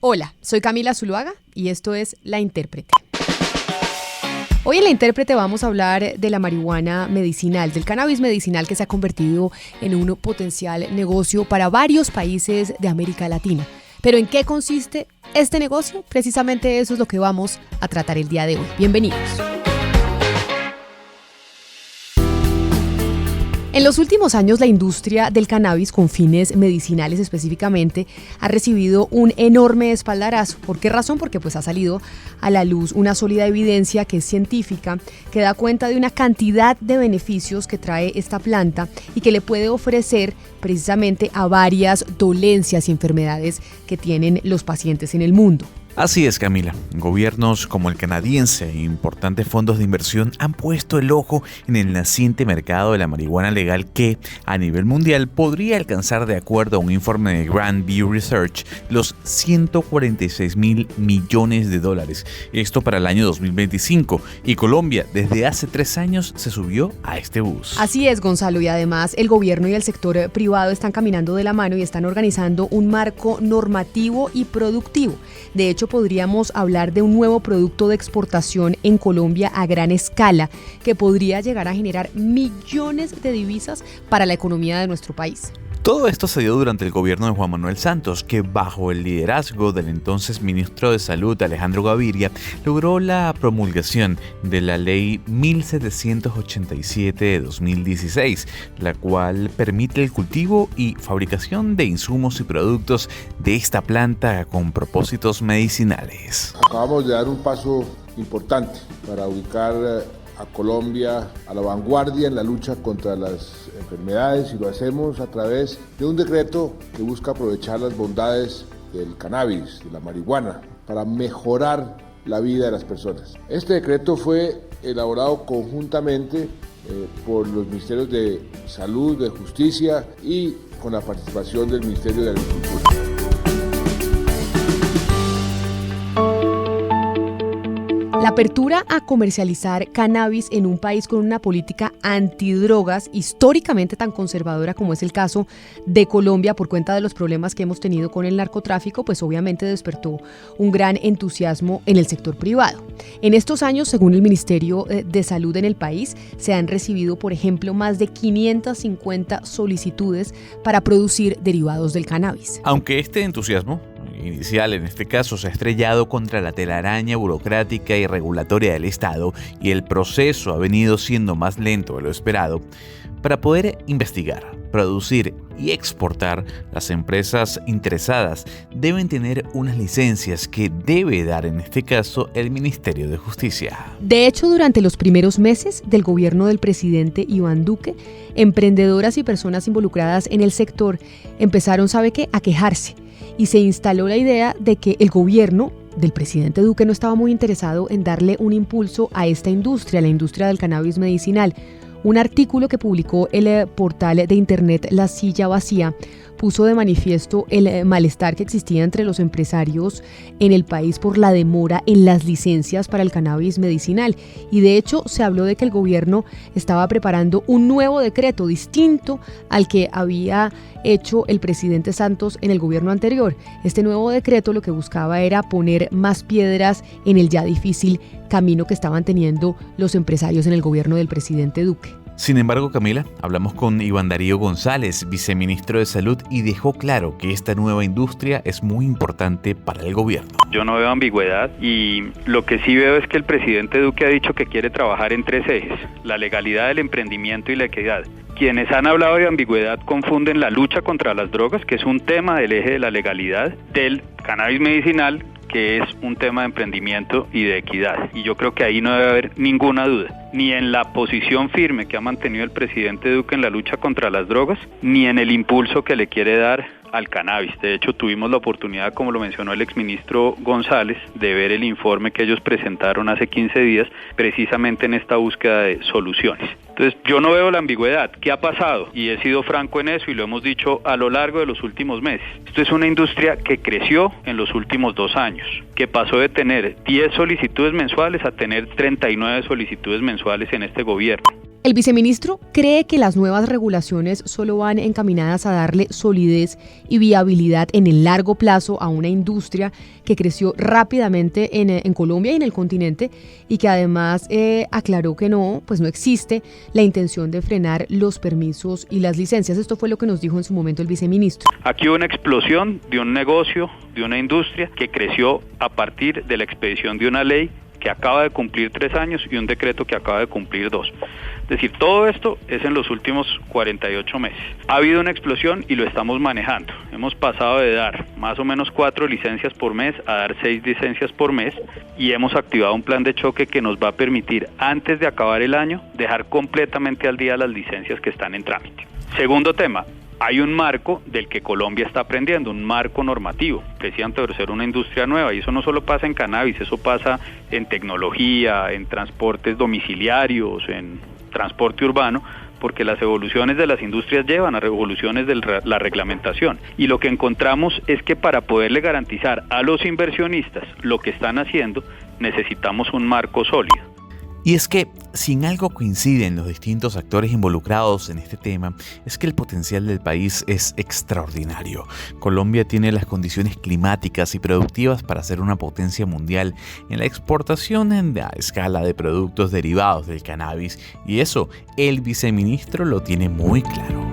Hola, soy Camila Zuluaga y esto es La Intérprete. Hoy en La Intérprete vamos a hablar de la marihuana medicinal, del cannabis medicinal que se ha convertido en un potencial negocio para varios países de América Latina. ¿Pero en qué consiste este negocio? Precisamente eso es lo que vamos a tratar el día de hoy. Bienvenidos. En los últimos años, la industria del cannabis con fines medicinales específicamente ha recibido un enorme espaldarazo. ¿Por qué razón? Porque ha salido a la luz una sólida evidencia que es científica, que da cuenta de una cantidad de beneficios que trae esta planta y que le puede ofrecer precisamente a varias dolencias y enfermedades que tienen los pacientes en el mundo. Así es, Camila. Gobiernos como el canadiense e importantes fondos de inversión han puesto el ojo en el naciente mercado de la marihuana legal que, a nivel mundial, podría alcanzar, de acuerdo a un informe de Grand View Research, los $146,000 millones. Esto para el año 2025. Y Colombia, desde hace 3 años, se subió a este bus. Así es, Gonzalo. Y además, el gobierno y el sector privado están caminando de la mano y están organizando un marco normativo y productivo. De hecho, podríamos hablar de un nuevo producto de exportación en Colombia a gran escala que podría llegar a generar millones de divisas para la economía de nuestro país. Todo esto se dio durante el gobierno de Juan Manuel Santos, que bajo el liderazgo del entonces ministro de Salud, Alejandro Gaviria, logró la promulgación de la Ley 1787 de 2016, la cual permite el cultivo y fabricación de insumos y productos de esta planta con propósitos medicinales. Acabamos de dar un paso importante para ubicar a Colombia a la vanguardia en la lucha contra las enfermedades, y lo hacemos a través de un decreto que busca aprovechar las bondades del cannabis, de la marihuana, para mejorar la vida de las personas. Este decreto fue elaborado conjuntamente por los ministerios de Salud, de Justicia y con la participación del Ministerio de Agricultura. La apertura a comercializar cannabis en un país con una política antidrogas históricamente tan conservadora como es el caso de Colombia por cuenta de los problemas que hemos tenido con el narcotráfico, obviamente despertó un gran entusiasmo en el sector privado. En estos años, según el Ministerio de Salud en el país, se han recibido, por ejemplo, más de 550 solicitudes para producir derivados del cannabis. Aunque este entusiasmo inicial en este caso se ha estrellado contra la telaraña burocrática y regulatoria del Estado y el proceso ha venido siendo más lento de lo esperado, para poder investigar, producir y exportar, las empresas interesadas deben tener unas licencias que debe dar en este caso el Ministerio de Justicia. De hecho, durante los primeros meses del gobierno del presidente Iván Duque, emprendedoras y personas involucradas en el sector empezaron, a quejarse. Y se instaló la idea de que el gobierno del presidente Duque no estaba muy interesado en darle un impulso a esta industria, la industria del cannabis medicinal. Un artículo que publicó el portal de internet La Silla Vacía puso de manifiesto el malestar que existía entre los empresarios en el país por la demora en las licencias para el cannabis medicinal. Y de hecho se habló de que el gobierno estaba preparando un nuevo decreto distinto al que había hecho el presidente Santos en el gobierno anterior. Este nuevo decreto lo que buscaba era poner más piedras en el ya difícil camino que estaban teniendo los empresarios en el gobierno del presidente Duque. Sin embargo, Camila, hablamos con Iván Darío González, viceministro de Salud, y dejó claro que esta nueva industria es muy importante para el gobierno. Yo no veo ambigüedad y lo que sí veo es que el presidente Duque ha dicho que quiere trabajar en 3 ejes: la legalidad, el emprendimiento y la equidad. Quienes han hablado de ambigüedad confunden la lucha contra las drogas, que es un tema del eje de la legalidad, del cannabis medicinal, que es un tema de emprendimiento y de equidad. Y yo creo que ahí no debe haber ninguna duda, ni en la posición firme que ha mantenido el presidente Duque en la lucha contra las drogas, ni en el impulso que le quiere dar al cannabis. De hecho, tuvimos la oportunidad, como lo mencionó el exministro González, de ver el informe que ellos presentaron hace 15 días, precisamente en esta búsqueda de soluciones. Entonces, yo no veo la ambigüedad. ¿Qué ha pasado? Y he sido franco en eso y lo hemos dicho a lo largo de los últimos meses. Esto es una industria que creció en los últimos 2 años, que pasó de tener 10 solicitudes mensuales a tener 39 solicitudes mensuales en este gobierno. El viceministro cree que las nuevas regulaciones solo van encaminadas a darle solidez y viabilidad en el largo plazo a una industria que creció rápidamente en Colombia y en el continente, y que además aclaró que no existe la intención de frenar los permisos y las licencias. Esto fue lo que nos dijo en su momento el viceministro. Aquí hubo una explosión de un negocio, de una industria que creció a partir de la expedición de una ley que acaba de cumplir 3 años y un decreto que acaba de cumplir 2. Es decir, todo esto es en los últimos 48 meses. Ha habido una explosión y lo estamos manejando. Hemos pasado de dar más o menos 4 licencias por mes a dar 6 licencias por mes, y hemos activado un plan de choque que nos va a permitir, antes de acabar el año, dejar completamente al día las licencias que están en trámite. Segundo tema. Hay un marco del que Colombia está aprendiendo, un marco normativo, precisamente por ser una industria nueva, y eso no solo pasa en cannabis, eso pasa en tecnología, en transportes domiciliarios, en transporte urbano, porque las evoluciones de las industrias llevan a revoluciones de la reglamentación. Y lo que encontramos es que para poderle garantizar a los inversionistas lo que están haciendo, necesitamos un marco sólido. Y es que, si en algo coinciden los distintos actores involucrados en este tema, es que el potencial del país es extraordinario. Colombia tiene las condiciones climáticas y productivas para ser una potencia mundial en la exportación a escala de productos derivados del cannabis, y eso el viceministro lo tiene muy claro.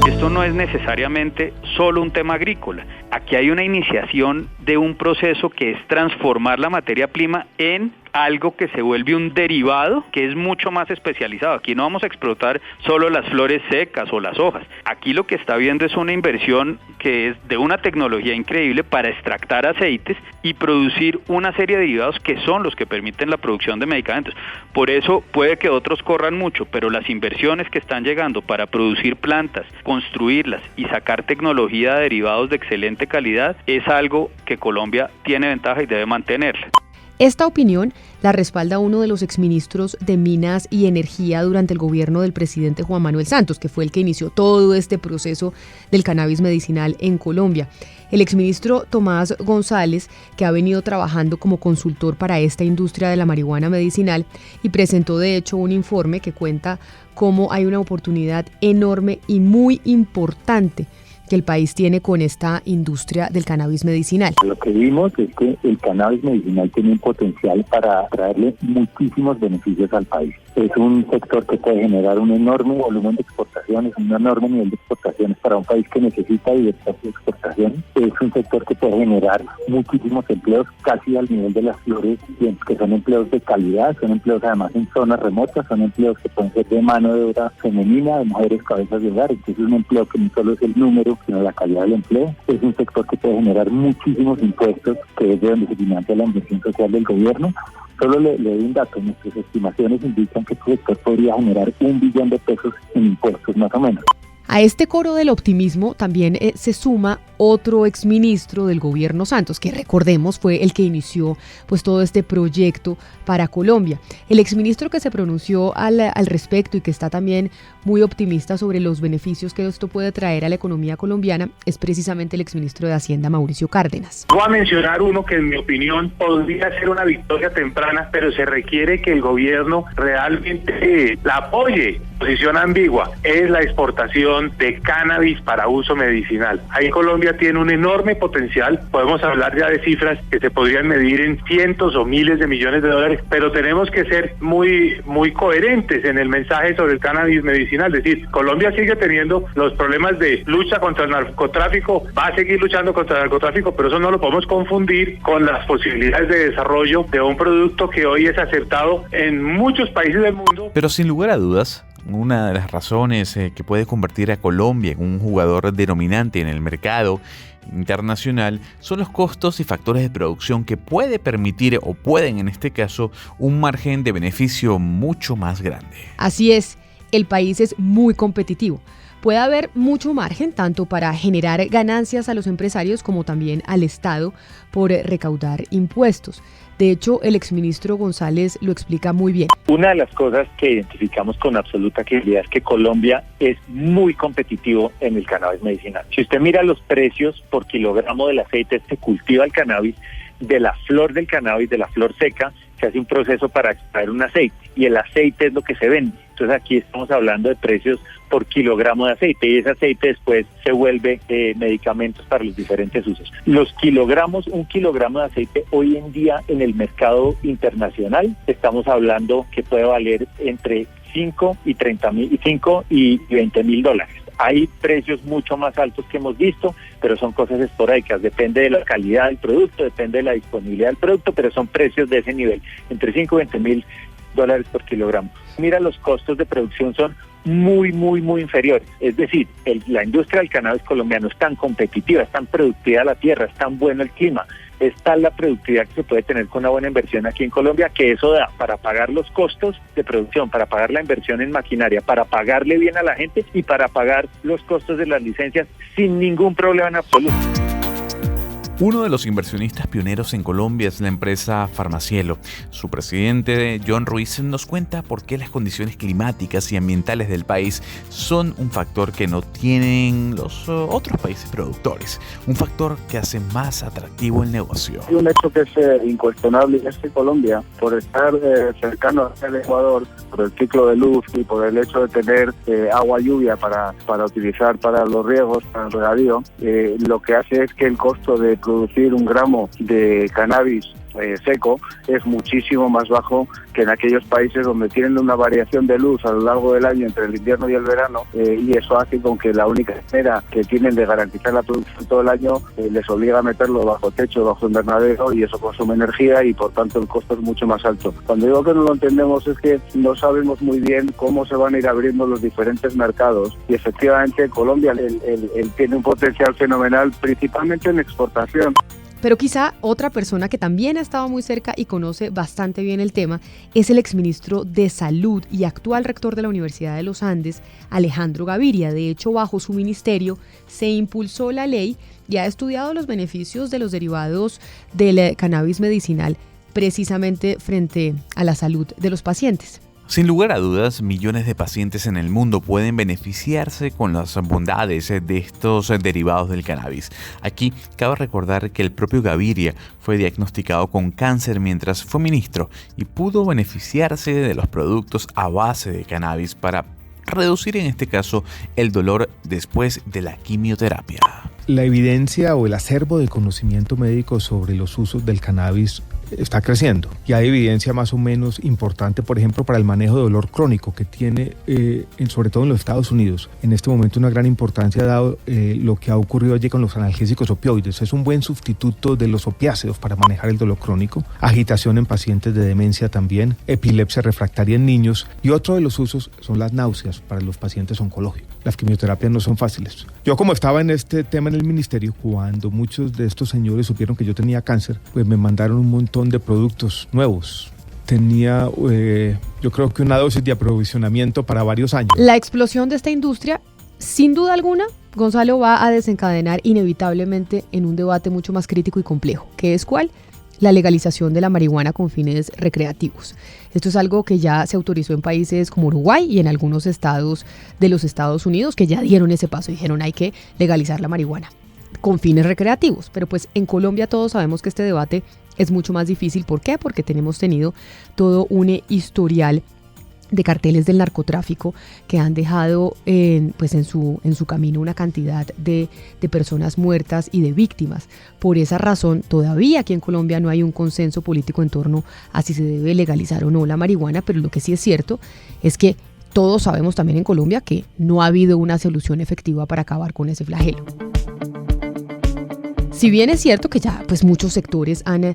Esto no es necesariamente solo un tema agrícola. Aquí hay una iniciación de un proceso que es transformar la materia prima en algo que se vuelve un derivado que es mucho más especializado. Aquí no vamos a explotar solo las flores secas o las hojas. Aquí lo que está viendo es una inversión que es de una tecnología increíble para extractar aceites y producir una serie de derivados que son los que permiten la producción de medicamentos. Por eso puede que otros corran mucho, pero las inversiones que están llegando para producir plantas, construirlas y sacar tecnología de derivados de excelente calidad es algo que Colombia tiene ventaja y debe mantenerla. Esta opinión la respalda uno de los exministros de Minas y Energía durante el gobierno del presidente Juan Manuel Santos, que fue el que inició todo este proceso del cannabis medicinal en Colombia. El exministro Tomás González, que ha venido trabajando como consultor para esta industria de la marihuana medicinal, y presentó de hecho un informe que cuenta cómo hay una oportunidad enorme y muy importante que el país tiene con esta industria del cannabis medicinal. Lo que vimos es que el cannabis medicinal tiene un potencial para traerle muchísimos beneficios al país. Es un sector que puede generar un enorme volumen de exportaciones, un enorme nivel de exportaciones para un país que necesita diversidad de exportaciones. Es un sector que puede generar muchísimos empleos, casi al nivel de las flores, que son empleos de calidad, son empleos además en zonas remotas, son empleos que pueden ser de mano de obra femenina, de mujeres cabezas de hogar. Entonces es un empleo que no solo es el número, sino la calidad del empleo. Es un sector que puede generar muchísimos impuestos, que es de donde se financia la inversión social del gobierno. Solo le doy un dato, nuestras estimaciones indican que este sector podría generar $1 billón en impuestos más o menos. A este coro del optimismo también se suma otro exministro del gobierno Santos, que recordemos fue el que inició todo este proyecto para Colombia. El exministro que se pronunció al respecto y que está también muy optimista sobre los beneficios que esto puede traer a la economía colombiana es precisamente el exministro de Hacienda, Mauricio Cárdenas. Voy a mencionar uno que en mi opinión podría ser una victoria temprana, pero se requiere que el gobierno realmente la apoye. Posición ambigua es la exportación de cannabis para uso medicinal. Ahí Colombia tiene un enorme potencial, podemos hablar ya de cifras que se podrían medir en cientos o miles de millones de dólares, pero tenemos que ser muy coherentes en el mensaje sobre el cannabis medicinal. Es decir, Colombia sigue teniendo los problemas de lucha contra el narcotráfico, va a seguir luchando contra el narcotráfico, pero eso no lo podemos confundir con las posibilidades de desarrollo de un producto que hoy es aceptado en muchos países del mundo. Pero sin lugar a dudas, una de las razones que puede convertir a Colombia en un jugador denominante en el mercado internacional son los costos y factores de producción que puede permitir, o pueden en este caso, un margen de beneficio mucho más grande. Así es, el país es muy competitivo. Puede haber mucho margen tanto para generar ganancias a los empresarios como también al Estado por recaudar impuestos. De hecho, el exministro González lo explica muy bien. Una de las cosas que identificamos con absoluta claridad es que Colombia es muy competitivo en el cannabis medicinal. Si usted mira los precios por kilogramo del aceite que cultiva el cannabis, de la flor del cannabis, de la flor seca, se hace un proceso para extraer un aceite, y el aceite es lo que se vende. Entonces aquí estamos hablando de precios por kilogramo de aceite, y ese aceite después se vuelve medicamentos para los diferentes usos. Los kilogramos, un kilogramo de aceite hoy en día en el mercado internacional, estamos hablando que puede valer entre 5 y 20 mil dólares. Hay precios mucho más altos que hemos visto, pero son cosas esporádicas, depende de la calidad del producto, depende de la disponibilidad del producto, pero son precios de ese nivel, entre 5 y 20 mil dólares por kilogramo. Mira, los costos de producción son muy inferiores. Es decir, la industria del cannabis colombiano es tan competitiva, es tan productiva la tierra, es tan bueno el clima, es tal la productividad que se puede tener con una buena inversión aquí en Colombia, que eso da para pagar los costos de producción, para pagar la inversión en maquinaria, para pagarle bien a la gente y para pagar los costos de las licencias sin ningún problema en absoluto. Uno de los inversionistas pioneros en Colombia es la empresa Farmacielo. Su presidente, John Ruiz, nos cuenta por qué las condiciones climáticas y ambientales del país son un factor que no tienen los otros países productores, un factor que hace más atractivo el negocio. Hay un hecho que es incuestionable, y es que Colombia, por estar cercano al Ecuador, por el ciclo de luz y por el hecho de tener agua lluvia para utilizar para los riegos, para el regadío, lo que hace es que el costo de producir un gramo de cannabis seco es muchísimo más bajo que en aquellos países donde tienen una variación de luz a lo largo del año entre el invierno y el verano, y eso hace con que la única manera que tienen de garantizar la producción todo el año les obliga a meterlo bajo techo, bajo invernadero, y eso consume energía y por tanto el costo es mucho más alto. Cuando digo que no lo entendemos es que no sabemos muy bien cómo se van a ir abriendo los diferentes mercados, y efectivamente Colombia tiene un potencial fenomenal principalmente en exportación. Pero quizá otra persona que también ha estado muy cerca y conoce bastante bien el tema es el exministro de Salud y actual rector de la Universidad de los Andes, Alejandro Gaviria. De hecho, bajo su ministerio se impulsó la ley y ha estudiado los beneficios de los derivados del cannabis medicinal precisamente frente a la salud de los pacientes. Sin lugar a dudas, millones de pacientes en el mundo pueden beneficiarse con las bondades de estos derivados del cannabis. Aquí cabe recordar que el propio Gaviria fue diagnosticado con cáncer mientras fue ministro y pudo beneficiarse de los productos a base de cannabis para reducir en este caso el dolor después de la quimioterapia. La evidencia o el acervo de conocimiento médico sobre los usos del cannabis está creciendo. Y hay evidencia más o menos importante, por ejemplo, para el manejo de dolor crónico que tiene, sobre todo en los Estados Unidos, en este momento una gran importancia dado lo que ha ocurrido allí con los analgésicos opioides. Es un buen sustituto de los opiáceos para manejar el dolor crónico, agitación en pacientes de demencia también, epilepsia refractaria en niños, y otro de los usos son las náuseas para los pacientes oncológicos. Las quimioterapias no son fáciles. Yo, como estaba en este tema en el ministerio, cuando muchos de estos señores supieron que yo tenía cáncer, pues me mandaron un montón de productos nuevos. Tenía, yo creo que una dosis de aprovisionamiento para varios años. La explosión de esta industria, sin duda alguna, Gonzalo, va a desencadenar inevitablemente en un debate mucho más crítico y complejo, que es ¿cuál? La legalización de la marihuana con fines recreativos. Esto es algo que ya se autorizó en países como Uruguay y en algunos estados de los Estados Unidos que ya dieron ese paso y dijeron hay que legalizar la marihuana con fines recreativos. Pero pues en Colombia todos sabemos que este debate es mucho más difícil. ¿Por qué? Porque tenemos tenido todo un historial de carteles del narcotráfico que han dejado en su camino una cantidad de personas muertas y de víctimas. Por esa razón, todavía aquí en Colombia no hay un consenso político en torno a si se debe legalizar o no la marihuana, pero lo que sí es cierto es que todos sabemos también en Colombia que no ha habido una solución efectiva para acabar con ese flagelo. Si bien es cierto que ya muchos sectores han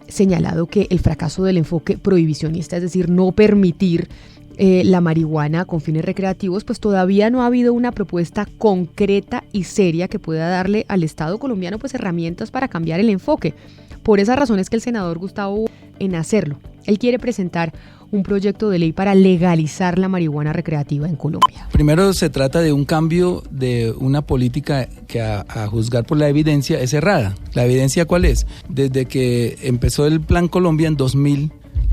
señalado que el fracaso del enfoque prohibicionista, es decir, no permitir la marihuana con fines recreativos, pues todavía no ha habido una propuesta concreta y seria que pueda darle al Estado colombiano herramientas para cambiar el enfoque. Por esa razón es que el senador Gustavo en hacerlo. Él quiere presentar un proyecto de ley para legalizar la marihuana recreativa en Colombia. Primero se trata de un cambio de una política que a juzgar por la evidencia es errada. ¿La evidencia cuál es? Desde que empezó el Plan Colombia en 2000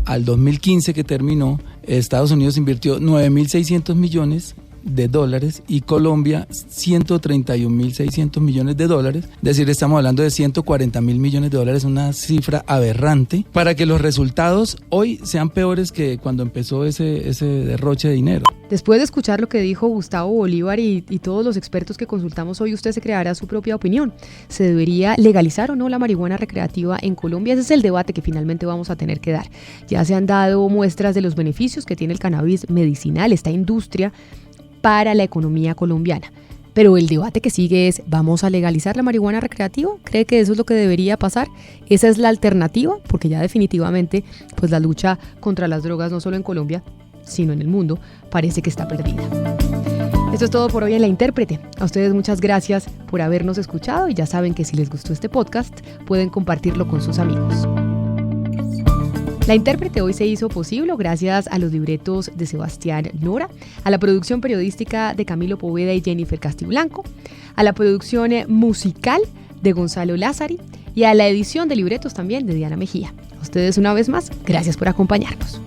al 2015 que terminó, Estados Unidos invirtió 9.600 millones de dólares y Colombia 131.600 millones de dólares, es decir, estamos hablando de 140.000 millones de dólares, una cifra aberrante, para que los resultados hoy sean peores que cuando empezó ese derroche de dinero. Después de escuchar lo que dijo Gustavo Bolívar y todos los expertos que consultamos hoy, usted se creará su propia opinión. ¿Se debería legalizar o no la marihuana recreativa en Colombia? Ese es el debate que finalmente vamos a tener que dar. Ya se han dado muestras de los beneficios que tiene el cannabis medicinal, esta industria, para la economía colombiana. Pero el debate que sigue es, ¿vamos a legalizar la marihuana recreativa? ¿Cree que eso es lo que debería pasar? ¿Esa es la alternativa? Porque ya definitivamente pues la lucha contra las drogas, no solo en Colombia, sino en el mundo, parece que está perdida. Esto es todo por hoy en La Intérprete. A ustedes muchas gracias por habernos escuchado y ya saben que si les gustó este podcast, pueden compartirlo con sus amigos. La Intérprete hoy se hizo posible gracias a los libretos de Sebastián Nora, a la producción periodística de Camilo Poveda y Jennifer Castiblanco, a la producción musical de Gonzalo Lázari y a la edición de libretos también de Diana Mejía. A ustedes una vez más, gracias por acompañarnos.